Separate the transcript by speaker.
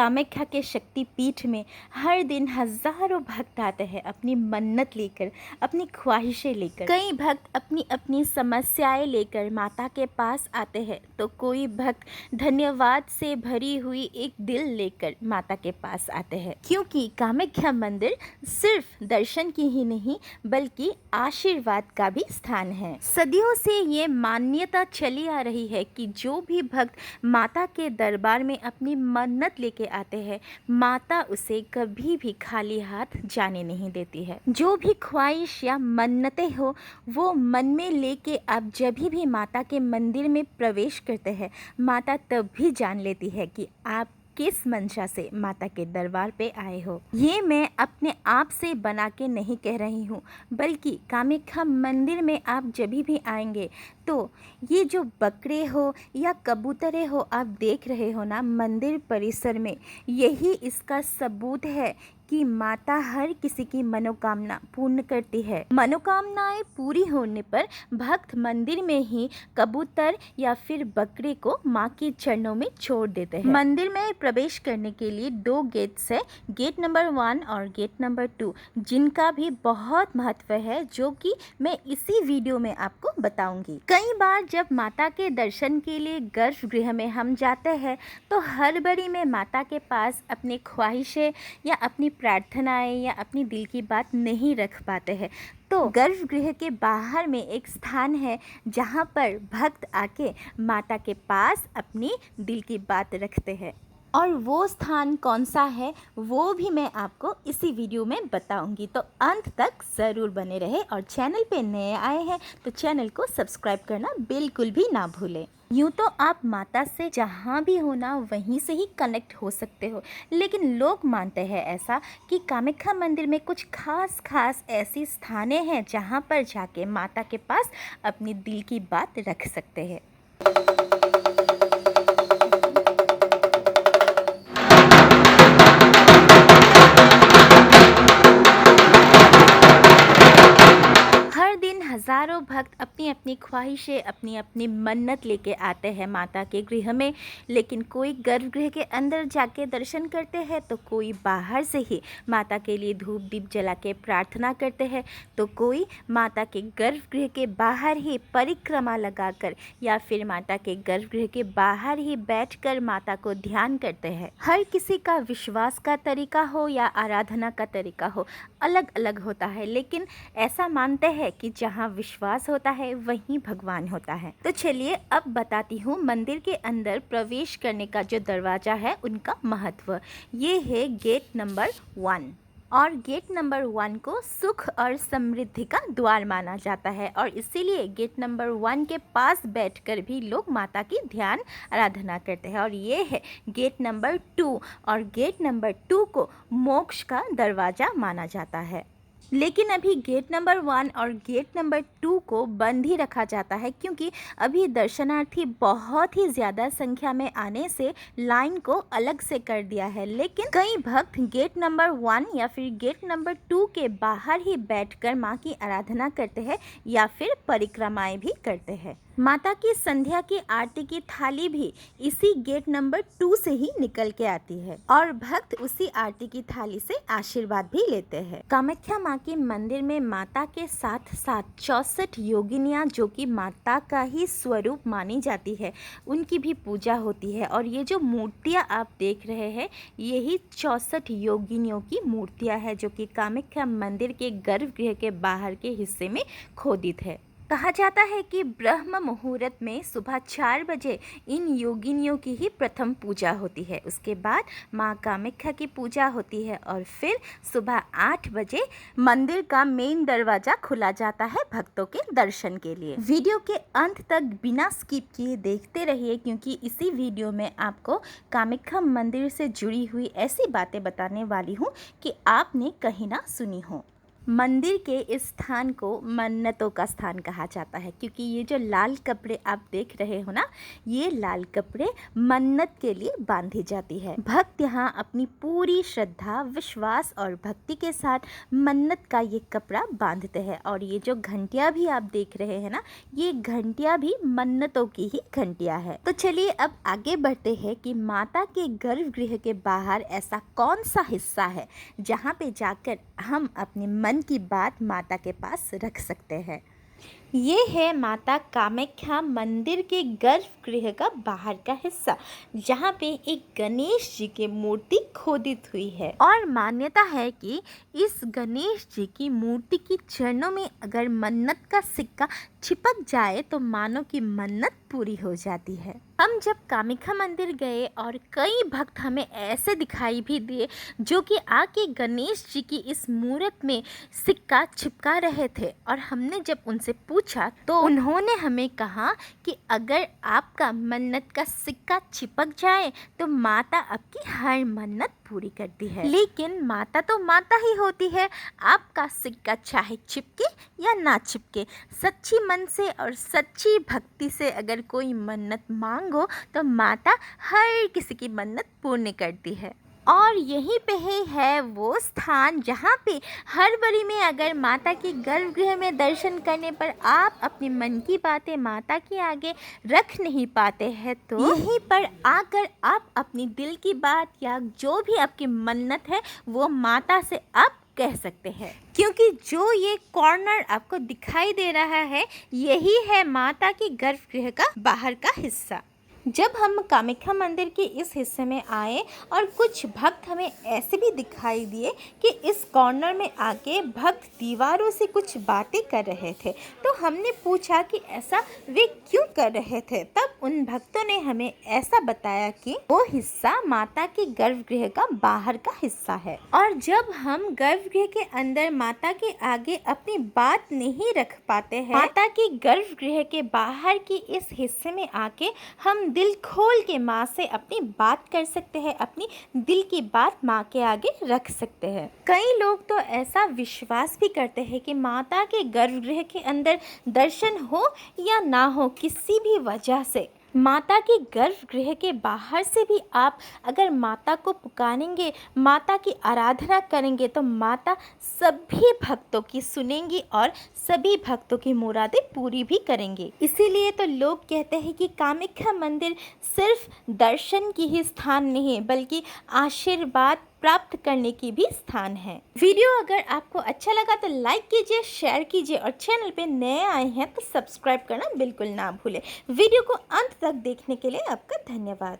Speaker 1: कामाख्या के शक्ति पीठ में हर दिन हजारों भक्त आते हैं अपनी मन्नत लेकर, अपनी ख्वाहिशें लेकर। कई भक्त अपनी अपनी समस्याएं लेकर माता के पास आते हैं, तो कोई भक्त धन्यवाद से भरी हुई एक दिल लेकर माता के पास आते हैं। क्योंकि कामाख्या मंदिर सिर्फ दर्शन की ही नहीं बल्कि आशीर्वाद का भी स्थान है। सदियों से ये मान्यता चली आ रही है कि जो भी भक्त माता के दरबार में अपनी मन्नत लेके आते हैं, माता उसे कभी भी खाली हाथ जाने नहीं देती है। जो भी ख्वाहिश या मन्नतें हो वो मन में लेके आप जब भी माता के मंदिर में प्रवेश करते हैं, माता तब भी जान लेती है कि आप किस मंशा से माता के दरबार पे आए हो। ये मैं अपने आप से बना के नहीं कह रही हूँ, बल्कि कामाख्या मंदिर में आप जब भी आएंगे तो ये जो बकरे हो या कबूतरें हो आप देख रहे हो ना मंदिर परिसर में, यही इसका सबूत है कि माता हर किसी की मनोकामना पूर्ण करती है। मनोकामनाएं पूरी होने पर भक्त मंदिर में ही कबूतर या फिर बकरे को माँ के चरणों में छोड़ देते हैं। मंदिर में प्रवेश करने के लिए 2 गेट्स है, गेट नंबर 1 और गेट नंबर 2, जिनका भी बहुत महत्व है, जो कि मैं इसी वीडियो में आपको बताऊंगी। कई बार जब माता के दर्शन के लिए गर्भगृह में हम जाते हैं तो हड़बड़ी में माता के पास अपनी ख्वाहिशें या अपनी प्रार्थनाएं या अपनी दिल की बात नहीं रख पाते हैं। तो गर्भगृह के बाहर में एक स्थान है जहाँ पर भक्त आके माता के पास अपनी दिल की बात रखते हैं, और वो स्थान कौन सा है वो भी मैं आपको इसी वीडियो में बताऊंगी। तो अंत तक ज़रूर बने रहे, और चैनल पे नए आए हैं तो चैनल को सब्सक्राइब करना बिल्कुल भी ना भूलें। यूँ तो आप माता से जहाँ भी हो ना वहीं से ही कनेक्ट हो सकते हो, लेकिन लोग मानते हैं ऐसा कि कामाख्या मंदिर में कुछ खास ऐसी स्थानें हैं जहाँ पर जाके माता के पास अपनी दिल की बात रख सकते हैं। हजारों भक्त अपनी अपनी ख्वाहिशें, अपनी अपनी मन्नत लेके आते हैं माता के गृह में, लेकिन कोई गर्भगृह के अंदर जाके दर्शन करते हैं तो कोई बाहर से ही माता के लिए धूप दीप जला के प्रार्थना करते हैं, तो कोई माता के गर्भगृह के बाहर ही परिक्रमा लगाकर या फिर माता के गर्भगृह के बाहर ही बैठकर माता को ध्यान करते हैं। हर किसी का विश्वास का तरीका हो या आराधना का तरीका हो अलग अलग होता है, लेकिन ऐसा मानते हैं कि जहाँ विश्वास होता है वहीं भगवान होता है। तो चलिए अब बताती हूँ मंदिर के अंदर प्रवेश करने का जो दरवाजा है उनका महत्व। ये है गेट नंबर 1, और गेट नंबर 1 को सुख और समृद्धि का द्वार माना जाता है, और इसीलिए गेट नंबर 1 के पास बैठकर भी लोग माता की ध्यान आराधना करते हैं। और ये है गेट नंबर 2, और गेट नंबर 2 को मोक्ष का दरवाज़ा माना जाता है। लेकिन अभी गेट नंबर 1 और गेट नंबर 2 को बंद ही रखा जाता है, क्योंकि अभी दर्शनार्थी बहुत ही ज़्यादा संख्या में आने से लाइन को अलग से कर दिया है। लेकिन कई भक्त गेट नंबर 1 या फिर गेट नंबर 2 के बाहर ही बैठकर माँ की आराधना करते हैं या फिर परिक्रमाएं भी करते हैं। माता की संध्या की आरती की थाली भी इसी गेट नंबर 2 से ही निकल के आती है, और भक्त उसी आरती की थाली से आशीर्वाद भी लेते हैं। कामाख्या माँ के मंदिर में माता के साथ साथ 64 योगिनियाँ, जो कि माता का ही स्वरूप मानी जाती है, उनकी भी पूजा होती है। और ये जो मूर्तियाँ आप देख रहे हैं यही 64 योगिनियों की मूर्तियाँ हैं, जो कि कामाख्या मंदिर के गर्भगृह के बाहर के हिस्से में खोदित है। कहा जाता है कि ब्रह्म मुहूर्त में सुबह 4 बजे इन योगिनियों की ही प्रथम पूजा होती है, उसके बाद माँ कामाख्या की पूजा होती है, और फिर सुबह 8 बजे मंदिर का मेन दरवाज़ा खुला जाता है भक्तों के दर्शन के लिए। वीडियो के अंत तक बिना स्किप किए देखते रहिए, क्योंकि इसी वीडियो में आपको कामाख्या मंदिर से जुड़ी हुई ऐसी बातें बताने वाली हूँ कि आपने कहीं ना सुनी हो। मंदिर के इस स्थान को मन्नतों का स्थान कहा जाता है, क्योंकि ये जो लाल कपड़े आप देख रहे हो ना, ये लाल कपड़े मन्नत के लिए बांधी जाती है। भक्त यहाँ अपनी पूरी श्रद्धा, विश्वास और भक्ति के साथ मन्नत का ये कपड़ा बांधते हैं। और ये जो घंटियाँ भी आप देख रहे हैं ना, ये घंटियाँ भी मन्नतों की ही घंटियाँ है। तो चलिए अब आगे बढ़ते हैं कि माता के गर्भगृह के बाहर ऐसा कौन सा हिस्सा है जहाँ पे जाकर हम अपने मन की बात माता के पास रख सकते हैं। ये है माता कामाख्या मंदिर के गर्भगृह का बाहर का हिस्सा, जहाँ पे एक गणेश जी की मूर्ति खोदित हुई है। और मान्यता है कि इस गणेश जी की मूर्ति की चरणों में अगर मन्नत का सिक्का चिपक जाए तो मानो कि मन्नत पूरी हो जाती है। हम जब कामाख्या मंदिर गए और कई भक्त हमें ऐसे दिखाई भी दिए जो कि आके गणेश जी की इस मूर्त में सिक्का चिपका रहे थे। और हमने जब उनसे पूछा तो उन्होंने हमें कहा कि अगर आपका मन्नत का सिक्का चिपक जाए तो माता आपकी हर मन्नत पूरी करती है। लेकिन माता तो माता ही होती है, आपका सिक्का चाहे चिपके या ना चिपके, सच्ची मन से और सच्ची भक्ति से अगर कोई मन्नत मांगो तो माता हर किसी की मन्नत पूर्ण करती है। और यहीं पे है वो स्थान जहाँ पे हर में अगर माता के गर्भगृह में दर्शन करने पर आप अपने मन की बातें माता के आगे रख नहीं पाते हैं, तो यहीं पर आकर आप अपनी दिल की बात या जो भी आपकी मन्नत है वो माता से आप कह सकते हैं। क्योंकि जो ये कॉर्नर आपको दिखाई दे रहा है, यही है माता के गर्भगृह का बाहर का हिस्सा। जब हम कामाख्या मंदिर के इस हिस्से में आए और कुछ भक्त हमें ऐसे भी दिखाई दिए कि इस कॉर्नर में आके भक्त दीवारों से कुछ बातें कर रहे थे, तो हमने पूछा कि ऐसा वे क्यों कर रहे थे। तब उन भक्तों ने हमें ऐसा बताया कि वो हिस्सा माता के गर्भगृह का बाहर का हिस्सा है, और जब हम गर्भगृह के अंदर माता के आगे अपनी बात नहीं रख पाते हैं, माता के गर्भगृह के बाहर के इस हिस्से में आके हम दिल खोल के माँ से अपनी बात कर सकते हैं, अपनी दिल की बात माँ के आगे रख सकते हैं। कई लोग तो ऐसा विश्वास भी करते हैं कि माता के गर्भगृह के अंदर दर्शन हो या ना हो, किसी भी वजह से माता के गर्भगृह के बाहर से भी आप अगर माता को पुकारेंगे, माता की आराधना करेंगे, तो माता सभी भक्तों की सुनेंगी और सभी भक्तों की मुरादें पूरी भी करेंगे। इसीलिए तो लोग कहते हैं कि कामाख्या मंदिर सिर्फ दर्शन की ही स्थान नहीं है, बल्कि आशीर्वाद प्राप्त करने की भी स्थान है। वीडियो अगर आपको अच्छा लगा तो लाइक कीजिए, शेयर कीजिए, और चैनल पे नए आए हैं तो सब्सक्राइब करना बिल्कुल ना भूलें। वीडियो को अंत तक देखने के लिए आपका धन्यवाद।